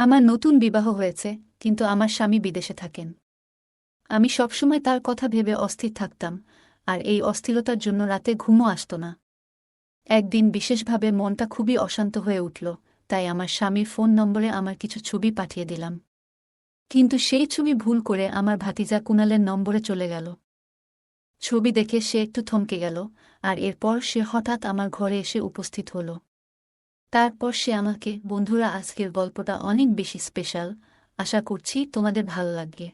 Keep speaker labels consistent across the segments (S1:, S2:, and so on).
S1: আমার নতুন বিবাহ হয়েছে, কিন্তু আমার স্বামী বিদেশে থাকেন। আমি সবসময় তার কথা ভেবে অস্থির থাকতাম, আর এই অস্থিরতার জন্য রাতে ঘুমও আসত না। একদিন বিশেষভাবে মনটা খুবই অশান্ত হয়ে উঠল, তাই আমার স্বামীর ফোন নম্বরে আমার কিছু ছবি পাঠিয়ে দিলাম। কিন্তু সেই ছবি ভুল করে আমার ভাতিজা কুনালের নম্বরে চলে গেল। ছবি দেখে সে একটু থমকে গেল, আর এরপর সে হঠাৎ আমার ঘরে এসে উপস্থিত হল। তারপর সে আমাকে, বন্ধুরা, আজকের গল্পটা অনেক বেশি স্পেশাল, আশা করছি তোমাদের ভালো লাগবে।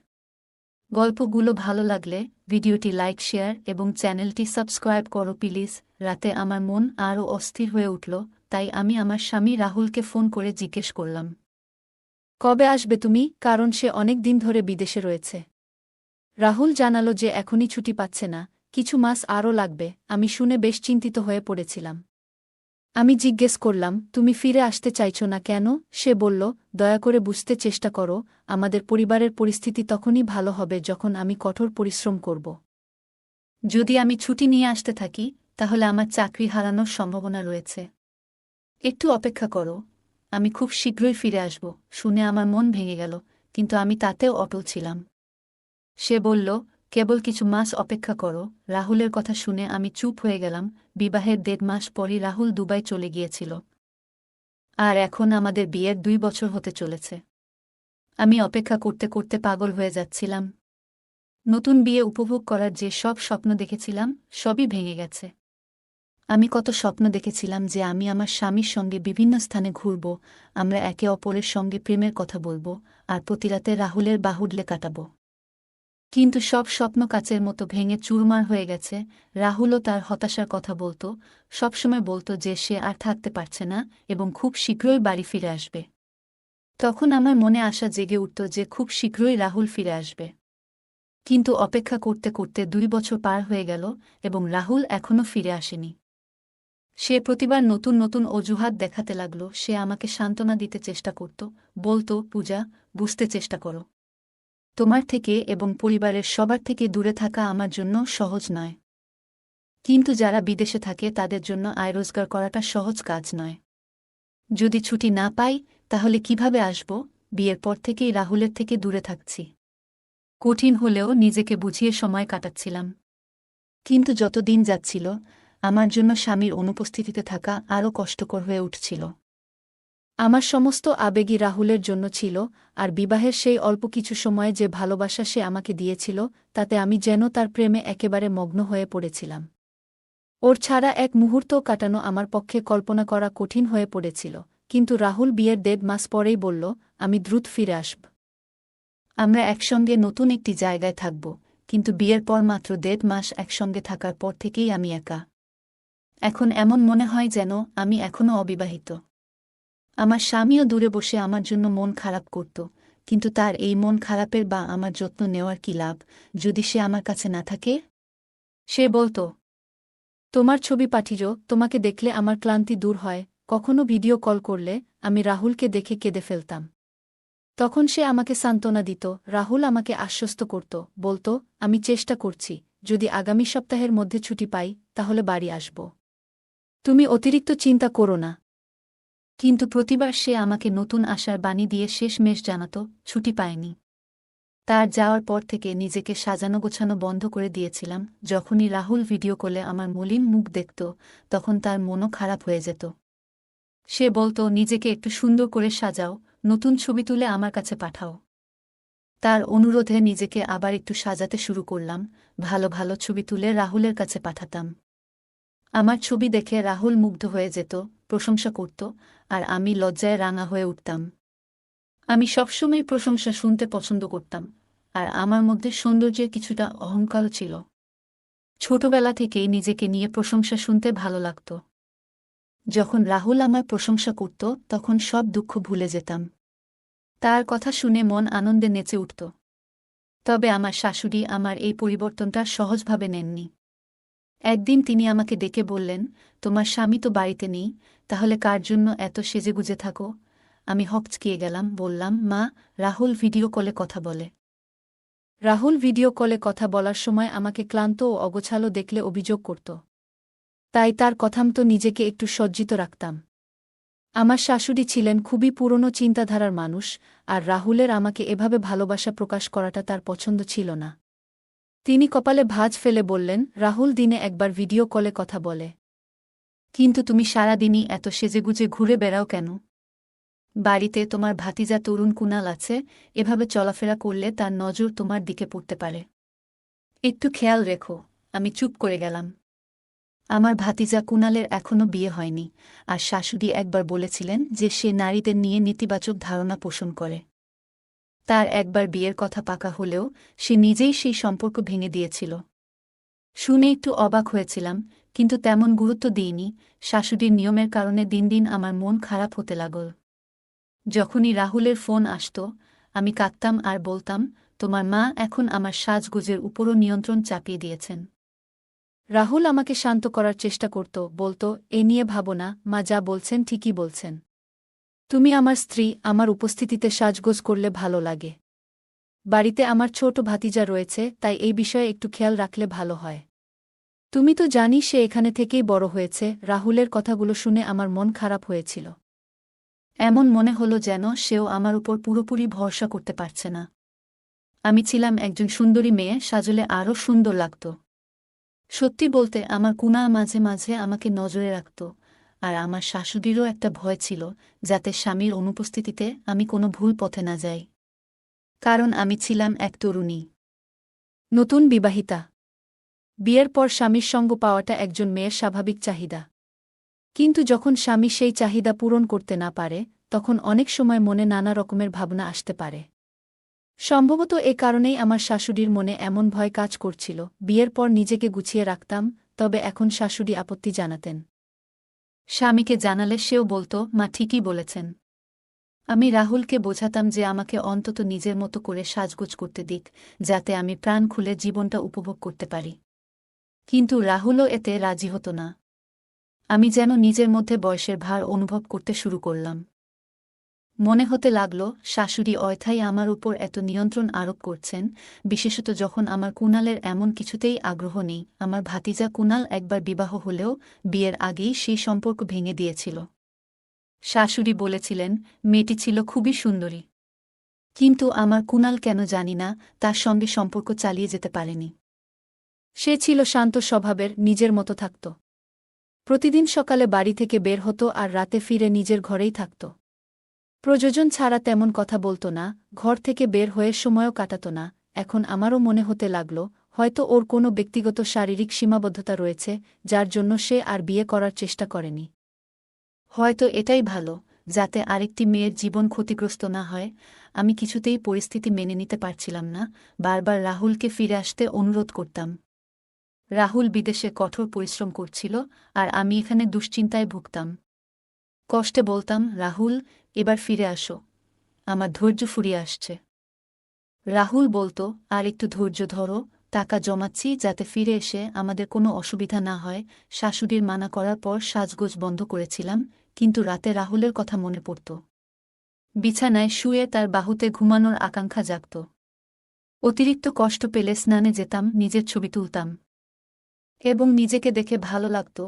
S1: গল্পগুলো ভালো লাগলে ভিডিওটি লাইক, শেয়ার এবং চ্যানেলটি সাবস্ক্রাইব করো প্লিজ। রাতে আমার মন আরও অস্থির হয়ে উঠল, তাই আমি আমার স্বামী রাহুলকে ফোন করে জিজ্ঞেস করলাম, কবে আসবে তুমি, কারণ সে অনেক দিন ধরে বিদেশে রয়েছে। রাহুল জানালো যে এখনই ছুটি পাচ্ছে না, কিছু মাস আরও লাগবে। আমি শুনে বেশ চিন্তিত হয়ে পড়েছিলাম। আমি জিজ্ঞেস করলাম, তুমি ফিরে আসতে চাইছ না কেন? সে বলল, দয়া করে বুঝতে চেষ্টা করো, আমাদের পরিবারের পরিস্থিতি তখনই ভালো হবে যখন আমি কঠোর পরিশ্রম করব। যদি আমি ছুটি নিয়ে আসতে থাকি, তাহলে আমার চাকরি হারানোর সম্ভাবনা রয়েছে। একটু অপেক্ষা করো, আমি খুব শীঘ্রই ফিরে আসব। শুনে আমার মন ভেঙে গেল, কিন্তু আমি তাতেও অটল ছিলাম। সে বলল, কেবল কিছু মাস অপেক্ষা করো। রাহুলের কথা শুনে আমি চুপ হয়ে গেলাম। বিবাহের ১.৫ মাস পরই রাহুল দুবাই চলে গিয়েছিল, আর এখন আমাদের বিয়ের ২ বছর হতে চলেছে। আমি অপেক্ষা করতে করতে পাগল হয়ে যাচ্ছিলাম। নতুন বিয়ে উপভোগ করার যে সব স্বপ্ন দেখেছিলাম, সবই ভেঙে গেছে। আমি কত স্বপ্ন দেখেছিলাম যে আমি আমার স্বামীর সঙ্গে বিভিন্ন স্থানে ঘুরব, আমরা একে অপরের সঙ্গে প্রেমের কথা বলবো, আর প্রতিরাতে রাহুলের বাহুডলে কাটাবো। কিন্তু সব স্বপ্ন কাচের মতো ভেঙে চুরমার হয়ে গেছে। রাহুলও তার হতাশার কথা বলত, সবসময় বলত যে সে আর থাকতে পারছে না এবং খুব শীঘ্রই বাড়ি ফিরে আসবে। তখন আমার মনে আশা জেগে উঠত যে খুব শীঘ্রই রাহুল ফিরে আসবে। কিন্তু অপেক্ষা করতে করতে ২ বছর পার হয়ে গেল এবং রাহুল এখনও ফিরে আসেনি। সে প্রতিবার নতুন নতুন অজুহাত দেখাতে লাগল। সে আমাকে সান্ত্বনা দিতে চেষ্টা করত, বলত, পূজা, বুঝতে চেষ্টা করো। তোমার থেকে এবং পরিবারের সবার থেকে দূরে থাকা আমার জন্য সহজ নয়। কিন্তু যারা বিদেশে থাকে তাদের জন্য আয় রোজগার করাটা সহজ কাজ নয়। যদি ছুটি না পাই, তাহলে কিভাবে আসব? বিয়ের পর থেকেই রাহুলের থেকে দূরে থাকছি। কঠিন হলেও নিজেকে বুঝিয়ে সময় কাটাচ্ছিলাম। কিন্তু যত দিন যাচ্ছিল, আমার জন্য স্বামীর অনুপস্থিতিতে থাকা আরও কষ্টকর হয়ে উঠছিল। আমার সমস্ত আবেগই রাহুলের জন্য ছিল, আর বিবাহের সেই অল্প কিছু সময়ে যে ভালোবাসা সে আমাকে দিয়েছিল, তাতে আমি যেন তার প্রেমে একেবারে মগ্ন হয়ে পড়েছিলাম। ওর ছাড়া এক মুহূর্তও কাটানো আমার পক্ষে কল্পনা করা কঠিন হয়ে পড়েছিল। কিন্তু রাহুল বিয়ের ১.৫ মাস পরেই বলল, আমি দ্রুত ফিরে আসব। আমরা একসঙ্গে নতুন একটি জায়গায় থাকব। কিন্তু বিয়ের পর মাত্র ১.৫ মাস একসঙ্গে থাকার পর থেকেই আমি একা। এখন এমন মনে হয় যেন আমি এখনও অবিবাহিত। আমার স্বামীও দূরে বসে আমার জন্য মন খারাপ করত, কিন্তু তার এই মন খারাপের বা আমার যত্ন নেওয়ার কি লাভ, যদি সে আমার কাছে না থাকে? সে বলত, তোমার ছবি পাঠিও, তোমাকে দেখলে আমার ক্লান্তি দূর হয়। কখনো ভিডিও কল করলে আমি রাহুলকে দেখে কেঁদে ফেলতাম। তখন সে আমাকে সান্ত্বনা দিত। রাহুল আমাকে আশ্বস্ত করত, বলত, আমি চেষ্টা করছি, যদি আগামী সপ্তাহের মধ্যে ছুটি পাই, তাহলে বাড়ি আসব। তুমি অতিরিক্ত চিন্তা করো না। কিন্তু প্রতিবার সে আমাকে নতুন আশার বাণী দিয়ে শেষমেশ জানাত, ছুটি পায়নি। তার যাওয়ার পর থেকে নিজেকে সাজানো গোছানো বন্ধ করে দিয়েছিলাম। যখনই রাহুল ভিডিও কলে আমার মলিন মুখ দেখত, তখন তার মনও খারাপ হয়ে যেত। সে বলত, নিজেকে একটু সুন্দর করে সাজাও, নতুন ছবি তুলে আমার কাছে পাঠাও। তার অনুরোধে নিজেকে আবার একটু সাজাতে শুরু করলাম। ভালো ভালো ছবি তুলে রাহুলের কাছে পাঠাতাম। আমার ছবি দেখে রাহুল মুগ্ধ হয়ে যেত, প্রশংসা করত, আর আমি লজ্জায় রাঙা হয়ে উঠতাম। আমি সবসময় প্রশংসা শুনতে পছন্দ করতাম, আর আমার মধ্যে সৌন্দর্যের কিছুটা অহংকারও ছিল। ছোটবেলা থেকেই নিজেকে নিয়ে প্রশংসা শুনতে ভালো লাগত। যখন রাহুল আমার প্রশংসা করত, তখন সব দুঃখ ভুলে যেতাম। তার কথা শুনে মন আনন্দে নেচে উঠত। তবে আমার শাশুড়ি আমার এই পরিবর্তনটা সহজভাবে নেননি। একদিন তিনি আমাকে ডেকে বললেন, তোমার স্বামী তো বাড়িতে নেই, তাহলে কার জন্য এত সেজেগুজে থাকো? আমি হকচকিয়ে গেলাম, বললাম, মা, রাহুল ভিডিও কলে কথা বলে। রাহুল ভিডিও কলে কথা বলার সময় আমাকে ক্লান্ত ও অগোছালো দেখলে অভিযোগ করত। তাই তার কথামতো নিজেকে একটু সজ্জিত রাখতাম। আমার শাশুড়ি ছিলেন খুবই পুরনো চিন্তাধারার মানুষ, আর রাহুলের আমাকে এভাবে ভালোবাসা প্রকাশ করাটা তার পছন্দ ছিল না। তিনি কপালে ভাঁজ ফেলে বললেন, রাহুল দিনে একবার ভিডিও কলে কথা বলে। কিন্তু তুমি সারাদিনই এত সেজেগুজে ঘুরে বেড়াও কেন? বাড়িতে তোমার ভাতিজা তরুণ কুনাল আছে, এভাবে চলাফেরা করলে তার নজর তোমার দিকে পড়তে পারে। একটু খেয়াল রেখো। আমি চুপ করে গেলাম। আমার ভাতিজা কুনালের এখনও বিয়ে হয়নি, আর শাশুড়ি একবার বলেছিলেন যে সে নারীদের নিয়ে নেতিবাচক ধারণা পোষণ করে। তার একবার বিয়ের কথা পাকা হলেও সে নিজেই সেই সম্পর্ক ভেঙে দিয়েছিল। শুনে একটু অবাক হয়েছিলাম, কিন্তু তেমন গুরুত্ব দিইনি। শাশুড়ির নিয়মের কারণে দিন দিন আমার মন খারাপ হতে লাগল। যখনই রাহুলের ফোন আসত, আমি কাঁদতাম আর বলতাম, তোমার মা এখন আমার সাজগোজের উপরও নিয়ন্ত্রণ চাপিয়ে দিয়েছেন। রাহুল আমাকে শান্ত করার চেষ্টা করত, বলত, এ নিয়ে ভাবো না, মা যা বলছেন ঠিকই বলছেন। তুমি আমার স্ত্রী, আমার উপস্থিতিতে সাজগোজ করলে ভালো লাগে। বাড়িতে আমার ছোট ভাতিজা রয়েছে, তাই এই বিষয়ে একটু খেয়াল রাখলে ভালো হয়। তুমি তো জানি সে এখানে থেকেই বড় হয়েছে। রাহুলের কথাগুলো শুনে আমার মন খারাপ হয়েছিল। এমন মনে হলো যেন সেও আমার উপর পুরোপুরি ভরসা করতে পারছে না। আমি ছিলাম একজন সুন্দরী মেয়ে, সাজলে আরও সুন্দর লাগত। সত্যি বলতে আমার কুনা মাঝে মাঝে আমাকে নজরে রাখত, আর আমার শাশুড়িরও একটা ভয় ছিল, যাতে স্বামীর অনুপস্থিতিতে আমি কোনো ভুল পথে না যাই। কারণ আমি ছিলাম এক তরুণী, নতুন বিবাহিতা। বিয়ের পর স্বামীর সঙ্গ পাওয়াটা একজন মেয়ের স্বাভাবিক চাহিদা। কিন্তু যখন স্বামী সেই চাহিদা পূরণ করতে না পারে, তখন অনেক সময় মনে নানা রকমের ভাবনা আসতে পারে। সম্ভবত এ কারণেই আমার শাশুড়ির মনে এমন ভয় কাজ করছিল। বিয়ের পর নিজেকে গুছিয়ে রাখতাম, তবে এখন শাশুড়ি আপত্তি জানাতেন। স্বামীকে জানালে সেও বলত, মা ঠিকই বলেছেন। আমি রাহুলকে বোঝাতাম যে আমাকে অন্তত নিজের মতো করে সাজগোজ করতে দিক, যাতে আমি প্রাণ খুলে জীবনটা উপভোগ করতে পারি। কিন্তু রাহুলও এতে রাজি হতো না। আমি যেন নিজের মধ্যে বয়সের ভার অনুভব করতে শুরু করলাম। মনে হতে লাগল শাশুড়ি অয়থাই আমার উপর এত নিয়ন্ত্রণ আরোপ করছেন, বিশেষত যখন আমার কুনালের এমন কিছুতেই আগ্রহ নেই। আমার ভাতিজা কুনাল একবার বিবাহ হলেও বিয়ের আগেই সেই সম্পর্ক ভেঙে দিয়েছিল। শাশুড়ি বলেছিলেন মেয়েটি ছিল খুবই সুন্দরী, কিন্তু আমার কুনাল কেন জানি না তার সঙ্গে সম্পর্ক চালিয়ে যেতে পারেনি। সে ছিল শান্ত স্বভাবের, নিজের মতো থাকত। প্রতিদিন সকালে বাড়ি থেকে বের হতো আর রাতে ফিরে নিজের ঘরেই থাকত। প্রয়োজন ছাড়া তেমন কথা বলত না, ঘর থেকে বের হয়ে সময়ও কাটাত না। এখন আমারও মনে হতে লাগল, হয়তো ওর কোনো ব্যক্তিগত শারীরিক সীমাবদ্ধতা রয়েছে, যার জন্য সে আর বিয়ে করার চেষ্টা করেনি। হয়তো এটাই ভালো, যাতে আরেকটি মেয়ের জীবন ক্ষতিগ্রস্ত না হয়। আমি কিছুতেই পরিস্থিতি মেনে নিতে পারছিলাম না, বারবার রাহুলকে ফিরে আসতে অনুরোধ করতাম। রাহুল বিদেশে কঠোর পরিশ্রম করছিল, আর আমি এখানে দুশ্চিন্তায় ভুগতাম। কষ্টে বলতাম, রাহুল, এবার ফিরে আসো, আমার ধৈর্য ফুরিয়ে আসছে। রাহুল বলত, আর একটু ধৈর্য ধরো, টাকা জমাচ্ছি যাতে ফিরে এসে আমাদের কোনো অসুবিধা না হয়। শাশুড়ির মানা করার পর সাজগোজ বন্ধ করেছিলাম, কিন্তু রাতে রাহুলের কথা মনে পড়ত। বিছানায় শুয়ে তার বাহুতে ঘুমানোর আকাঙ্ক্ষা জাগত। অতিরিক্ত কষ্ট পেলে স্নানে যেতাম, নিজের ছবি তুলতাম এবং নিজেকে দেখে ভালো লাগত।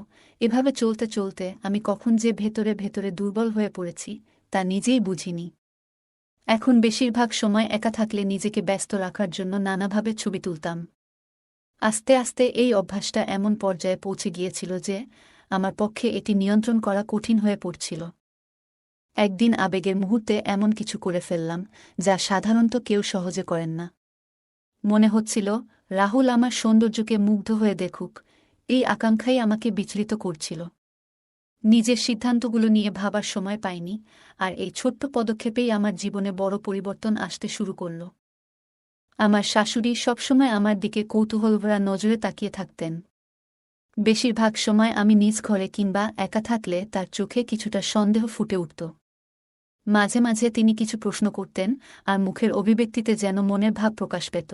S1: এভাবে চলতে চলতে আমি কখন যে ভেতরে ভেতরে দুর্বল হয়ে পড়েছি তা নিজেই বুঝিনি। এখন বেশিরভাগ সময় একা থাকলে নিজেকে ব্যস্ত রাখার জন্য নানাভাবে ছবি তুলতাম। আস্তে আস্তে এই অভ্যাসটা এমন পর্যায়ে পৌঁছে গিয়েছিল যে আমার পক্ষে এটি নিয়ন্ত্রণ করা কঠিন হয়ে পড়ছিল। একদিন আবেগের মুহূর্তে এমন কিছু করে ফেললাম, যা সাধারণত কেউ সহজে করেন না। মনে হচ্ছিল রাহুল আমার সৌন্দর্যকে মুগ্ধ হয়ে দেখুক, এই আকাঙ্ক্ষাই আমাকে বিচলিত করছিল। নিজের সিদ্ধান্তগুলো নিয়ে ভাবার সময় পাইনি, আর এই ছোট্ট পদক্ষেপেই আমার জীবনে বড় পরিবর্তন আসতে শুরু করল। আমার শাশুড়ি সবসময় আমার দিকে কৌতূহলভরা নজরে তাকিয়ে থাকতেন। বেশিরভাগ সময় আমি নিজ ঘরে কিংবা একা থাকলে তার চোখে কিছুটা সন্দেহ ফুটে উঠত। মাঝে মাঝে তিনি কিছু প্রশ্ন করতেন, আর মুখের অভিব্যক্তিতে যেন মনের ভাব প্রকাশ পেত।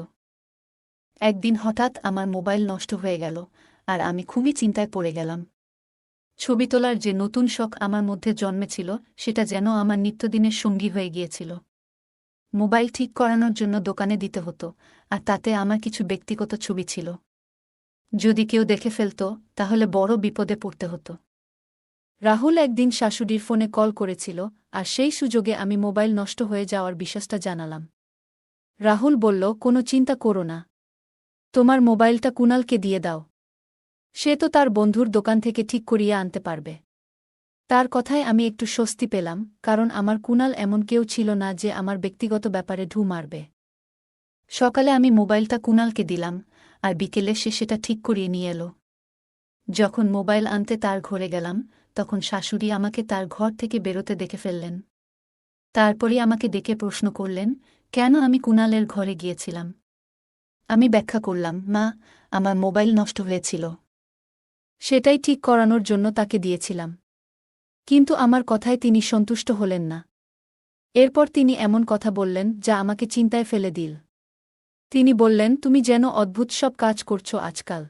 S1: একদিন হঠাৎ আমার মোবাইল নষ্ট হয়ে গেল, আর আমি খুবই চিন্তায় পড়ে গেলাম। ছবি তোলার যে নতুন শখ আমার মধ্যে জন্মেছিল, সেটা যেন আমার নিত্যদিনের সঙ্গী হয়ে গিয়েছিল। মোবাইল ঠিক করানোর জন্য দোকানে দিতে হতো, আর তাতে আমার কিছু ব্যক্তিগত ছবি ছিল। যদি কেউ দেখে ফেলত, তাহলে বড় বিপদে পড়তে হতো। রাহুল একদিন শাশুড়ির ফোনে কল করেছিল, আর সেই সুযোগে আমি মোবাইল নষ্ট হয়ে যাওয়ার বিশ্বাসটা জানালাম। রাহুল বলল, কোনো চিন্তা করো না, তোমার মোবাইলটা কুণালকে দিয়ে দাও, সে তো তার বন্ধুর দোকান থেকে ঠিক করিয়ে আনতে পারবে। তার কথায় আমি একটু স্বস্তি পেলাম, কারণ আমার কুণাল এমন কেউ ছিল না যে আমার ব্যক্তিগত ব্যাপারে ঢু মারবে। সকালে আমি মোবাইলটা কুণালকে দিলাম, আর বিকেলে সে সেটা ঠিক করিয়ে নিয়ে এলো। যখন মোবাইল আনতে তার ঘরে গেলাম, তখন শাশুড়ি আমাকে তার ঘর থেকে বেরোতে দেখে ফেললেন। তারপরই আমাকে ডেকে প্রশ্ন করলেন, কেন আমি কুণালের ঘরে গিয়েছিলাম। আমি ব্যাখ্যা করলাম, মা, আমার মোবাইল নষ্ট হয়েছিল, সেটাই ঠিক করানোর জন্য তাকে দিয়েছিলাম। কিন্তু আমার কথায় তিনি সন্তুষ্ট হলেন না। এরপর তিনি এমন কথা বললেন যা আমাকে চিন্তায় ফেলে দিল। তিনি বললেন, তুমি যেন অদ্ভুত সব কাজ করছো আজকাল।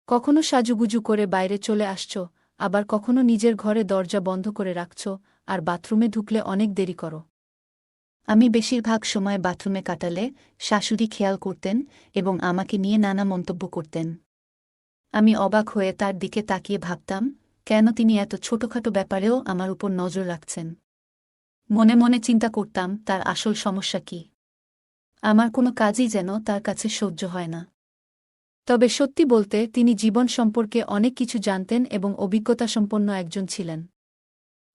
S1: কখনো সাজুগুজু করে বাইরে চলে আসছ, আবার কখনো নিজের ঘরে দরজা বন্ধ করে রাখছ, আর বাথরুমে ঢুকলে অনেক দেরি করো। আমি বেশিরভাগ সময় বাথরুমে কাটালে শাশুড়ি খেয়াল করতেন এবং আমাকে নিয়ে নানা মন্তব্য করতেন। আমি অবাক হয়ে তার দিকে তাকিয়ে ভাবতাম, কেন তিনি এত ছোটখাটো ব্যাপারেও আমার উপর নজর রাখছেন। মনে মনে চিন্তা করতাম, তার আসল সমস্যা কি। আমার কোনো কাজই যেন তার কাছে সহ্য হয় না। তবে সত্যি বলতে তিনি জীবন সম্পর্কে অনেক কিছু জানতেন এবং অভিজ্ঞতাসম্পন্ন একজন ছিলেন।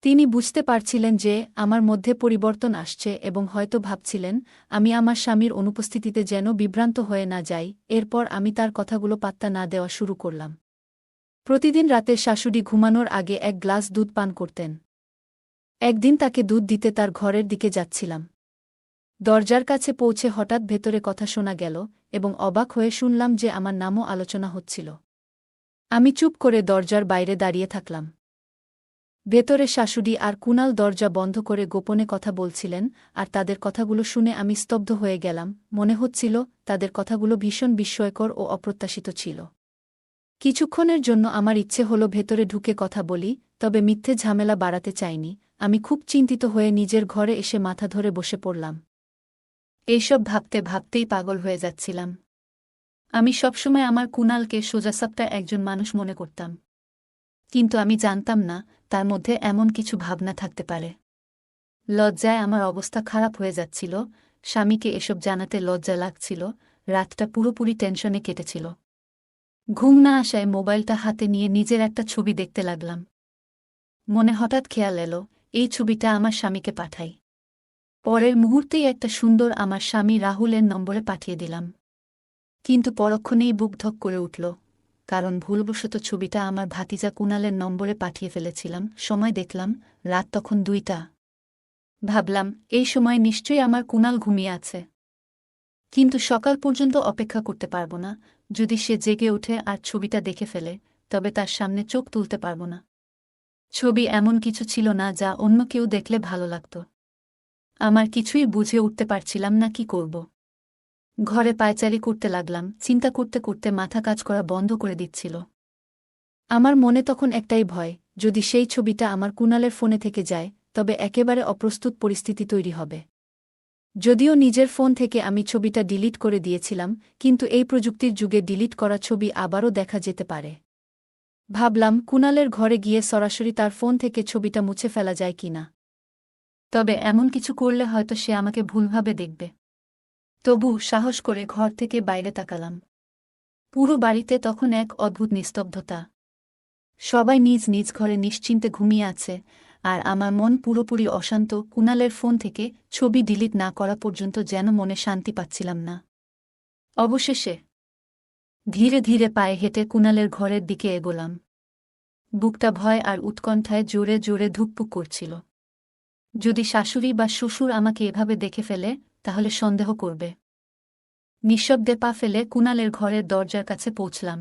S1: তিনি বুঝতে পারছিলেন যে আমার মধ্যে পরিবর্তন আসছে এবং হয়তো ভাবছিলেন আমি আমার স্বামীর অনুপস্থিতিতে যেন বিভ্রান্ত হয়ে না যাই। এরপর আমি তার কথাগুলো পাত্তা না দেওয়া শুরু করলাম। প্রতিদিন রাতে শাশুড়ি ঘুমানোর আগে এক গ্লাস দুধ পান করতেন। একদিন তাকে দুধ দিতে তার ঘরের দিকে যাচ্ছিলাম। দরজার কাছে পৌঁছে হঠাৎ ভেতরে কথা শোনা গেল এবং অবাক হয়ে শুনলাম যে আমার নামও আলোচনা হচ্ছিল। আমি চুপ করে দরজার বাইরে দাঁড়িয়ে থাকলাম। ভেতরে শাশুড়ি আর কুণাল দরজা বন্ধ করে গোপনে কথা বলছিলেন, আর তাদের কথাগুলো শুনে আমি স্তব্ধ হয়ে গেলাম। মনে হচ্ছিল তাদের কথাগুলো ভীষণ বিস্ময়কর ও অপ্রত্যাশিত ছিল। কিছুক্ষণের জন্য আমার ইচ্ছে হলো ভেতরে ঢুকে কথা বলি, তবে মিথ্যে ঝামেলা বাড়াতে চাইনি। আমি খুব চিন্তিত হয়ে নিজের ঘরে এসে মাথা ধরে বসে পড়লাম। এইসব ভাবতে ভাবতেই পাগল হয়ে যাচ্ছিলাম। আমি সবসময় আমার কুণালকে সোজাসাপটা একজন মানুষ মনে করতাম, কিন্তু আমি জানতাম না তার মধ্যে এমন কিছু ভাবনা থাকতে পারে। লজ্জায় আমার অবস্থা খারাপ হয়ে যাচ্ছিল, স্বামীকে এসব জানাতে লজ্জা লাগছিল, রাতটা পুরোপুরি টেনশনে কেটেছিল। ঘুম না আসায় মোবাইলটা হাতে নিয়ে নিজের একটা ছবি দেখতে লাগলাম। মনে হঠাৎ খেয়াল এলো, এই ছবিটা আমার স্বামীকে পাঠাই। পরের মুহূর্তেই একটা সুন্দর আমার স্বামী রাহুলের নম্বরে পাঠিয়ে দিলাম। কিন্তু পরক্ষণেই বুক ধক করে উঠল, কারণ ভুলবশত ছবিটা আমার ভাতিজা কুণালের নম্বরে পাঠিয়ে ফেলেছিলাম। সময় দেখলাম রাত তখন 2টা। ভাবলাম, এই সময় নিশ্চয়ই আমার কুণাল ঘুমিয়ে আছে। কিন্তু সকাল পর্যন্ত অপেক্ষা করতে পারব না। যদি সে জেগে ওঠে আর ছবিটা দেখে ফেলে, তবে তার সামনে চোখ তুলতে পারব না। ছবি এমন কিছু ছিল না যা অন্য কেউ দেখলে ভালো লাগত। আমার কিছুই বুঝে উঠতে পারছিলাম না কি করব। ঘরে পায়চারি করতে লাগলাম, চিন্তা করতে করতে মাথা কাজ করা বন্ধ করে দিচ্ছিল। আমার মনে তখন একটাই ভয়, যদি সেই ছবিটা আমার কুণালের ফোনে থেকে যায়, তবে একেবারে অপ্রস্তুত পরিস্থিতি তৈরি হবে। যদিও নিজের ফোন থেকে আমি ছবিটা ডিলিট করে দিয়েছিলাম, কিন্তু এই প্রযুক্তির যুগে ডিলিট করা ছবি আবারও দেখা যেতে পারে। ভাবলাম, কুণালের ঘরে গিয়ে সরাসরি তার ফোন থেকে ছবিটা মুছে ফেলা যায় কিনা। তবে এমন কিছু করলে হয়তো সে আমাকে ভুলভাবে দেখবে। তবু সাহস করে ঘর থেকে বাইরে তাকালাম। পুরো বাড়িতে তখন এক অদ্ভুত নিস্তব্ধতা। সবাই নিজ নিজ ঘরে নিশ্চিন্তে ঘুমিয়ে আছে, আর আমার মন পুরোপুরি অশান্ত। কুণালের ফোন থেকে ছবি ডিলিট না করা পর্যন্ত যেন মনে শান্তি পাচ্ছিলাম না। অবশেষে ধীরে ধীরে পায়ে হেঁটে কুণালের ঘরের দিকে এগোলাম। বুকটা ভয় আর উৎকণ্ঠায় জোরে জোরে ধুকপুক করছিল। যদি শাশুড়ি বা শ্বশুর আমাকে এভাবে দেখে ফেলে, তাহলে সন্দেহ করবে। নিঃশব্দে পা ফেলে কুণালের ঘরের দরজার কাছে পৌঁছলাম।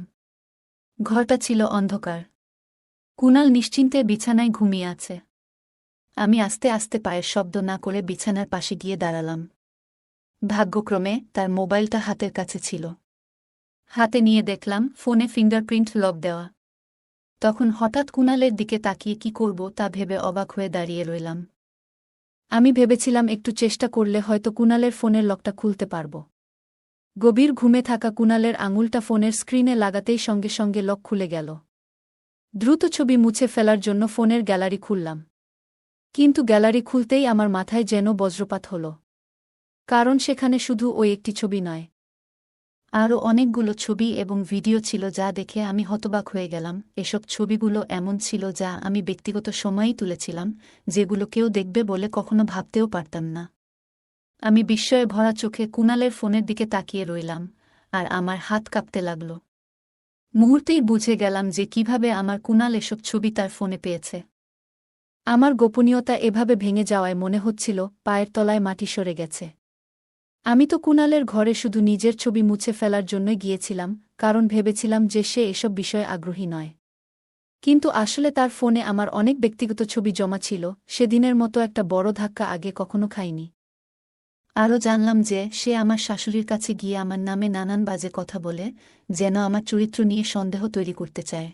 S1: ঘরটা ছিল অন্ধকার। কুণাল নিশ্চিন্তে বিছানায় ঘুমিয়ে আছে। আমি আস্তে আস্তে পায়ের শব্দ না করে বিছানার পাশে গিয়ে দাঁড়ালাম। ভাগ্যক্রমে তার মোবাইলটা হাতের কাছে ছিল। হাতে নিয়ে দেখলাম ফোনে ফিঙ্গারপ্রিন্ট লক দেওয়া। তখন হঠাৎ কুণালের দিকে তাকিয়ে কি করব তা ভেবে অবাক হয়ে দাঁড়িয়ে রইলাম। আমি ভেবেছিলাম একটু চেষ্টা করলে হয়তো কুণালের ফোনের লকটা খুলতে পারব। গভীর ঘুমে থাকা কুণালের আঙুলটা ফোনের স্ক্রিনে লাগাতেই সঙ্গে সঙ্গে লক খুলে গেল। দ্রুত ছবি মুছে ফেলার জন্য ফোনের গ্যালারি খুললাম। কিন্তু গ্যালারি খুলতেই আমার মাথায় যেন বজ্রপাত হল। কারণ সেখানে শুধু ওই একটি ছবি নয়, আরও অনেকগুলো ছবি এবং ভিডিও ছিল যা দেখে আমি হতবাক হয়ে গেলাম। এসব ছবিগুলো এমন ছিল যা আমি ব্যক্তিগত সময়েই তুলেছিলাম, যেগুলো কেউ দেখবে বলে কখনো ভাবতেও পারতাম না। আমি বিস্ময়ে ভরা চোখে কুণালের ফোনের দিকে তাকিয়ে রইলাম, আর আমার হাত কাঁপতে লাগল। মুহূর্তেই বুঝে গেলাম যে কিভাবে আমার কুণাল এসব ছবি তার ফোনে পেয়েছে। আমার গোপনীয়তা এভাবে ভেঙে যাওয়ায় মনে হচ্ছিল পায়ের তলায় মাটি সরে গেছে। আমি তো কুণালের ঘরে শুধু নিজের ছবি মুছে ফেলার জন্যই গিয়েছিলাম, কারণ ভেবেছিলাম যে সে এসব বিষয়ে আগ্রহী নয়। কিন্তু আসলে তার ফোনে আমার অনেক ব্যক্তিগত ছবি জমা ছিল। সেদিনের মতো একটা বড় ধাক্কা আগে কখনো খাইনি। আরও জানলাম যে সে আমার শাশুড়ির কাছে গিয়ে আমার নামে নানান বাজে কথা বলে, যেন আমার চরিত্র নিয়ে সন্দেহ তৈরি করতে চায়।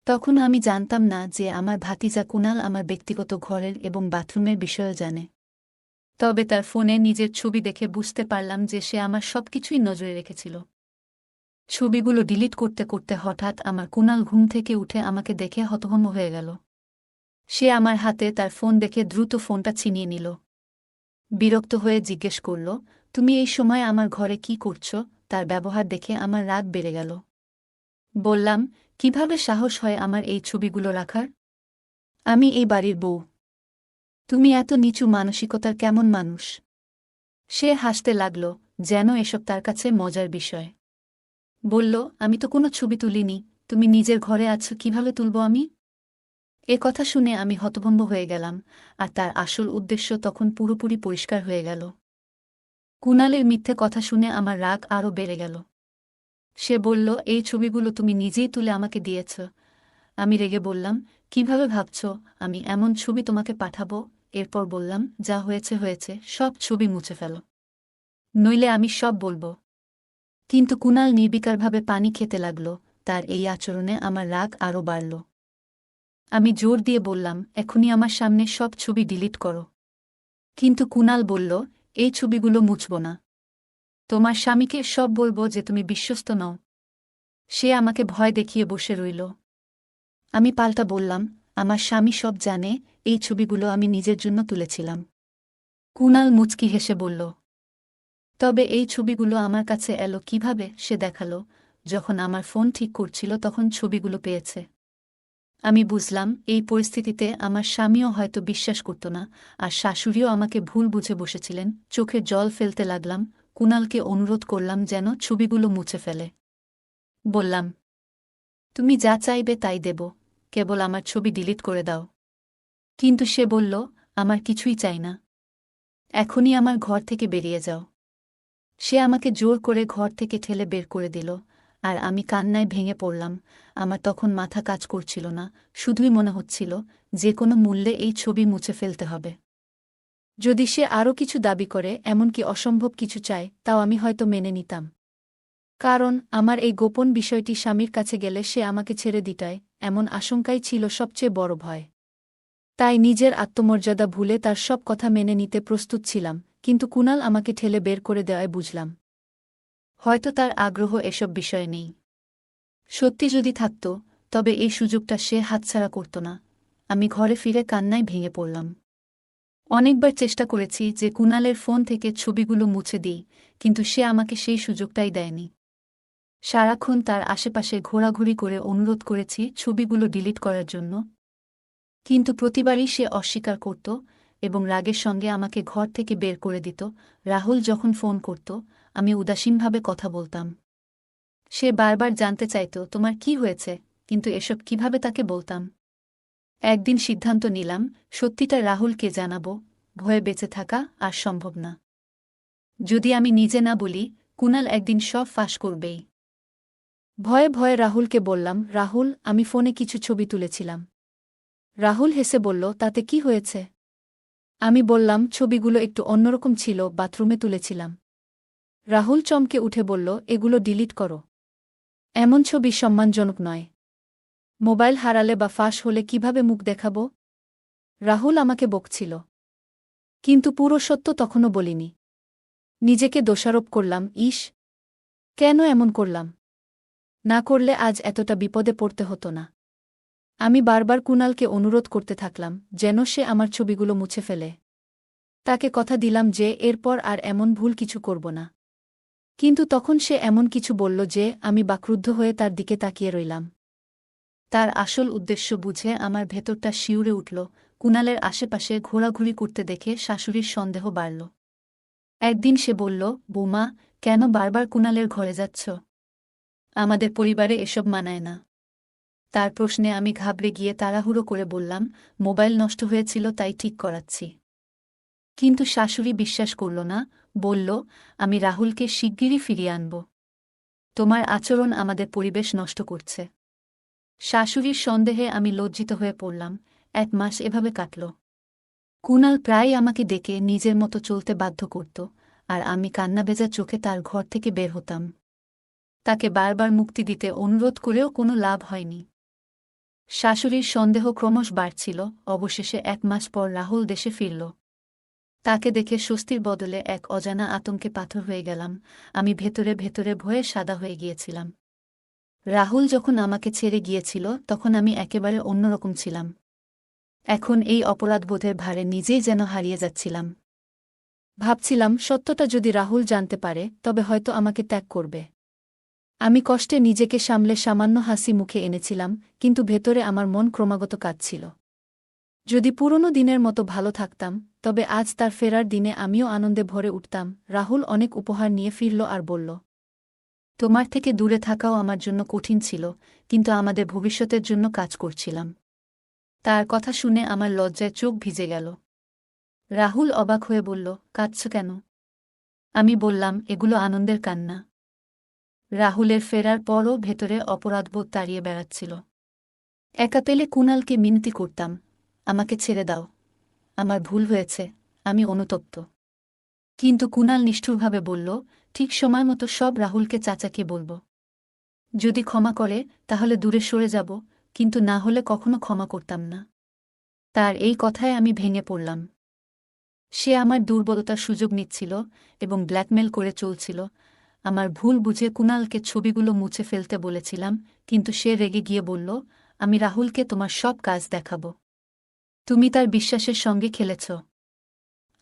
S1: তখন আমি জানতাম না যে আমার ভাতিজা কুণাল আমার ব্যক্তিগত ঘরের এবং বাথরুমের বিষয়েও জানে। তবে তার ফোনে নিজের ছবি দেখে বুঝতে পারলাম যে সে আমার সবকিছুই নজরে রেখেছিল। ছবিগুলো ডিলিট করতে করতে হঠাৎ আমার কুণাল ঘুম থেকে উঠে আমাকে দেখে হতভম্ব হয়ে গেল। সে আমার হাতে তার ফোন দেখে দ্রুত ফোনটা ছিনিয়ে নিল। বিরক্ত হয়ে জিজ্ঞেস করল, তুমি এই সময় আমার ঘরে কি করছ? তার ব্যবহার দেখে আমার রাগ বেড়ে গেল। বললাম, কিভাবে সাহস হয় আমার এই ছবিগুলো রাখার? আমি এই বাড়ির বউ। তুমি এত নিচু মানসিকতার কেমন মানুষ? সে হাসতে লাগল, যেন এসব তার কাছে মজার বিষয়। বলল, আমি তো কোনো ছবি তুলিনি, তুমি নিজের ঘরে আছো, কিভাবে তুলব আমি? এ কথা শুনে আমি হতভম্ব হয়ে গেলাম, আর তার আসল উদ্দেশ্য তখন পুরোপুরি পরিষ্কার হয়ে গেল। কুণালের মিথ্যে কথা শুনে আমার রাগ আরও বেড়ে গেল। সে বলল, এই ছবিগুলো তুমি নিজেই তুলে আমাকে দিয়েছ। আমি রেগে বললাম, কিভাবে ভাবছ আমি এমন ছবি তোমাকে পাঠাবো? এরপর বললাম, যা হয়েছে হয়েছে, সব ছবি মুছে ফেলো, নইলে আমি সব বলবো। কিন্তু কুণাল নির্বিকারভাবে পানি খেতে লাগল। তার এই আচরণে আমার রাগ আরও বাড়ল। আমি জোর দিয়ে বললাম, এখনই আমার সামনে সব ছবি ডিলিট করো। কিন্তু কুণাল বলল, এই ছবিগুলো মুছব না। তোমার স্বামীকে সব বলবো যে তুমি বিশ্বস্ত নও। সে আমাকে ভয় দেখিয়ে বসে রইল। আমি পাল্টা বললাম, আমার স্বামী সব জানে, এই ছবিগুলো আমি নিজের জন্য তুলেছিলাম। কুণাল মুচকি হেসে বলল, তবে এই ছবিগুলো আমার কাছে এলো কিভাবে? সে দেখালো, যখন আমার ফোন ঠিক করছিল তখন ছবিগুলো পেয়েছে। আমি বুঝলাম, এই পরিস্থিতিতে আমার স্বামীও হয়তো বিশ্বাস করত না, আর শাশুড়িও আমাকে ভুল বুঝে বসেছিলেন। চোখে জল ফেলতে লাগলাম। কুণালকে অনুরোধ করলাম যেন ছবিগুলো মুছে ফেলে। বললাম, তুমি যা চাইবে তাই দেব, কেবল আমার ছবি ডিলিট করে দাও। কিন্তু সে বলল, আমার কিছুই চাই না, এখনই আমার ঘর থেকে বেরিয়ে যাও। সে আমাকে জোর করে ঘর থেকে ঠেলে বের করে দিল, আর আমি কান্নায় ভেঙে পড়লাম। আমার তখন মাথা কাজ করছিল না, শুধুই মনে হচ্ছিল যে কোনো মূল্যে এই ছবি মুছে ফেলতে হবে। যদি সে আরও কিছু দাবি করে, এমনকি অসম্ভব কিছু চায়, তাও আমি হয়তো মেনে নিতাম। কারণ আমার এই গোপন বিষয়টি স্বামীর কাছে গেলে সে আমাকে ছেড়ে দিতায়, এমন আশঙ্কাই ছিল সবচেয়ে বড় ভয়। তাই নিজের আত্মমর্যাদা ভুলে তার সব কথা মেনে নিতে প্রস্তুত ছিলাম। কিন্তু কুণাল আমাকে ঠেলে বের করে দেওয়ায় বুঝলাম, হয়তো তার আগ্রহ এসব বিষয়ে নেই। সত্যি যদি থাকত, তবে এই সুযোগটা সে হাতছাড়া করত না। আমি ঘরে ফিরে কান্নায় ভেঙে পড়লাম। অনেকবার চেষ্টা করেছি যে কুণালের ফোন থেকে ছবিগুলো মুছে দিই, কিন্তু সে আমাকে সেই সুযোগটাই দেয়নি। সারাক্ষণ তার আশেপাশে ঘোরাঘুরি করে অনুরোধ করেছি ছবিগুলো ডিলিট করার জন্য, কিন্তু প্রতিবারই সে অস্বীকার করত এবং রাগের সঙ্গে আমাকে ঘর থেকে বের করে দিত। রাহুল যখন ফোন করত, আমি উদাসীনভাবে কথা বলতাম। সে বারবার জানতে চাইত, তোমার কি হয়েছে, কিন্তু এসব কিভাবে তাকে বলতাম। একদিন সিদ্ধান্ত নিলাম, সত্যিটা রাহুলকে জানাব, ভয়ে বেঁচে থাকা আর সম্ভব না। যদি আমি নিজে না বলি, কুণাল একদিন সব ফাঁস করবেই। ভয়ে ভয়ে রাহুলকে বললাম, রাহুল, আমি ফোনে কিছু ছবি তুলেছিলাম। রাহুল হেসে বলল, তাতে কি হয়েছে? আমি বললাম, ছবিগুলো একটু অন্যরকম ছিল, বাথরুমে তুলেছিলাম। রাহুল চমকে উঠে বলল, এগুলো ডিলিট করো, এমন ছবি সম্মানজনক নয়। মোবাইল হারালে বা ফাঁস হলে কিভাবে মুখ দেখাব? রাহুল আমাকে বকছিল, কিন্তু পুরো সত্য তখনও বলিনি। নিজেকে দোষারোপ করলাম, ইস, কেন এমন করলাম? না করলে আজ এতটা বিপদে পড়তে হতো না। আমি বারবার কুণালকে অনুরোধ করতে থাকলাম যেন সে আমার ছবিগুলো মুছে ফেলে। তাকে কথা দিলাম যে এরপর আর এমন ভুল কিছু করব না। কিন্তু তখন সে এমন কিছু বলল যে আমি বাকরুদ্ধ হয়ে তার দিকে তাকিয়ে রইলাম। তার আসল উদ্দেশ্য বুঝে আমার ভেতরটা শিউরে উঠল। কুণালের আশেপাশে ঘোরাঘুরি করতে দেখে শাশুড়ির সন্দেহ বাড়ল। একদিন সে বলল, বৌমা, কেন বারবার কুণালের ঘরে যাচ্ছ? আমাদের পরিবারে এসব মানায় না। তার প্রশ্নে আমি ঘাবড়ে গিয়ে তাড়াহুড়ো করে বললাম, মোবাইল নষ্ট হয়েছিল তাই ঠিক করাচ্ছি। কিন্তু শাশুড়ি বিশ্বাস করল না, বলল, আমি রাহুলকে শিগগিরই ফিরিয়ে আনব। তোমার আচরণ আমাদের পরিবেশ নষ্ট করছে। শাশুড়ির সন্দেহে আমি লজ্জিত হয়ে পড়লাম। 1 মাস এভাবে কাটল। কুণাল প্রায় আমাকে ডেকে নিজের মতো চলতে বাধ্য করত, আর আমি কান্নাভেজা চোখে তার ঘর থেকে বের হতাম। তাকে বারবার মুক্তি দিতে অনুরোধ করেও কোনো লাভ হয়নি। শাশুড়ির সন্দেহ ক্রমশ বাড়ছিল। অবশেষে 1 মাস পর রাহুল দেশে ফিরল। তাকে দেখে স্বস্তির বদলে এক অজানা আতঙ্কে পাথর হয়ে গেলাম। আমি ভেতরে ভেতরে ভয়ে সাদা হয়ে গিয়েছিলাম। রাহুল যখন আমাকে ছেড়ে গিয়েছিল তখন আমি একেবারে অন্যরকম ছিলাম। এখন এই অপরাধবোধের ভারে নিজেই যেন হারিয়ে যাচ্ছিলাম। ভাবছিলাম, সত্যটা যদি রাহুল জানতে পারে তবে হয়তো আমাকে ত্যাগ করবে। আমি কষ্টে নিজেকে সামলে সামান্য হাসি মুখে এনেছিলাম, কিন্তু ভেতরে আমার মন ক্রমাগত কাঁদছিল। যদি পুরনো দিনের মতো ভালো থাকতাম, তবে আজ তার ফেরার দিনে আমিও আনন্দে ভরে উঠতাম। রাহুল অনেক উপহার নিয়ে ফিরল আর বলল, তোমার থেকে দূরে থাকাও আমার জন্য কঠিন ছিল, কিন্তু আমাদের ভবিষ্যতের জন্য কাজ করছিলাম। তার কথা শুনে আমার লজ্জায় চোখ ভিজে গেল। রাহুল অবাক হয়ে বলল, কাঁদছ কেন? আমি বললাম, এগুলো আনন্দের কান্না। রাহুলের ফেরার পরও ভেতরে অপরাধবোধ তাড়িয়ে বেড়াচ্ছিল। একা পেলে কুণালকে মিনতি করতাম, আমাকে ছেড়ে দাও, আমার ভুল হয়েছে, আমি অনুতপ্ত। কিন্তু কুণাল নিষ্ঠুরভাবে বলল, ঠিক সময় মতো সব রাহুলকে চাচাকে বলব। যদি ক্ষমা করে তাহলে দূরে সরে যাব, কিন্তু না হলে কখনো ক্ষমা করতাম না। তার এই কথায় আমি ভেঙে পড়লাম। সে আমার দুর্বলতার সুযোগ নিচ্ছিল এবং ব্ল্যাকমেল করে চলছিল। আমার ভুল বুঝে কুণালকে ছবিগুলো মুছে ফেলতে বলেছিলাম, কিন্তু সে রেগে গিয়ে বলল, আমি রাহুলকে তোমার সব কাজ দেখাব। তুমি তার বিশ্বাসের সঙ্গে খেলেছ।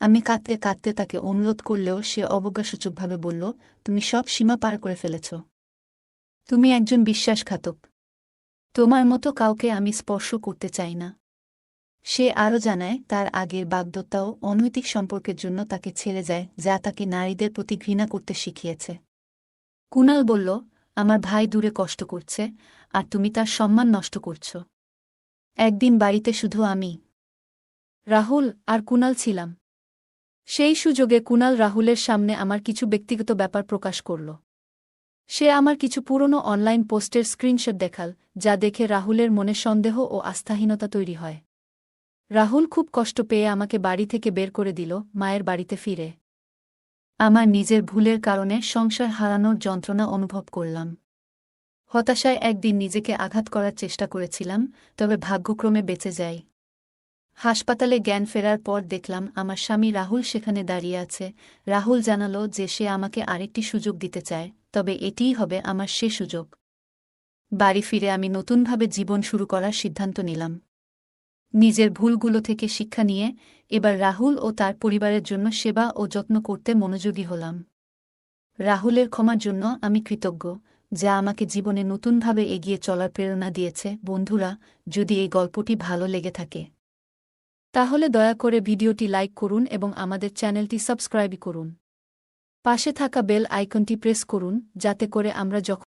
S1: আমি কাঁদতে কাঁদতে তাকে অনুরোধ করলেও সে অবজ্ঞাসূচকভাবে বলল, তুমি সব সীমা পার করে ফেলেছ। তুমি একজন বিশ্বাসঘাতক। তোমার মতো কাউকে আমি স্পর্শ করতে চাই না। সে আরও জানায়, তার আগের বাগদত্তাও অনৈতিক সম্পর্কের জন্য তাকে ছেড়ে যায়, যা তাকে নারীদের প্রতি ঘৃণা করতে শিখিয়েছে। কুণাল বলল, আমার ভাই দূরে কষ্ট করছে, আর তুমি তার সম্মান নষ্ট করছ। একদিন বাড়িতে শুধু আমি, রাহুল আর কুণাল ছিলাম। সেই সুযোগে কুণাল রাহুলের সামনে আমার কিছু ব্যক্তিগত ব্যাপার প্রকাশ করল। সে আমার কিছু পুরনো অনলাইন পোস্টের স্ক্রিনশট দেখাল, যা দেখে রাহুলের মনে সন্দেহ ও আস্থাহীনতা তৈরি হয়। রাহুল খুব কষ্ট পেয়ে আমাকে বাড়ি থেকে বের করে দিল, মায়ের বাড়িতে ফিরে আমার নিজের ভুলের কারণে সংসার হারানোর যন্ত্রণা অনুভব করলাম। হতাশায় একদিন নিজেকে আঘাত করার চেষ্টা করেছিলাম, তবে ভাগ্যক্রমে বেঁচে যাই। হাসপাতালে জ্ঞান ফেরার পর দেখলাম আমার স্বামী রাহুল সেখানে দাঁড়িয়ে আছে। রাহুল জানালো যে সে আমাকে আরেকটি সুযোগ দিতে চায়, তবে এটিই হবে আমার শেষ সুযোগ। বাড়ি ফিরে আমি নতুনভাবে জীবন শুরু করার সিদ্ধান্ত নিলাম। নিজের ভুলগুলো থেকে শিক্ষা নিয়ে এবার রাহুল ও তার পরিবারের জন্য সেবা ও যত্ন করতে মনোযোগী হলাম। রাহুলের ক্ষমার জন্য আমি কৃতজ্ঞ, যা আমাকে জীবনে নতুনভাবে এগিয়ে চলার প্রেরণা দিয়েছে। বন্ধুরা, যদি এই গল্পটি ভালো লেগে থাকে তাহলে দয়া করে ভিডিওটি লাইক করুন এবং আমাদের চ্যানেলটি সাবস্ক্রাইব করুন। পাশে থাকা বেল আইকনটি প্রেস করুন, যাতে করে আমরা যখন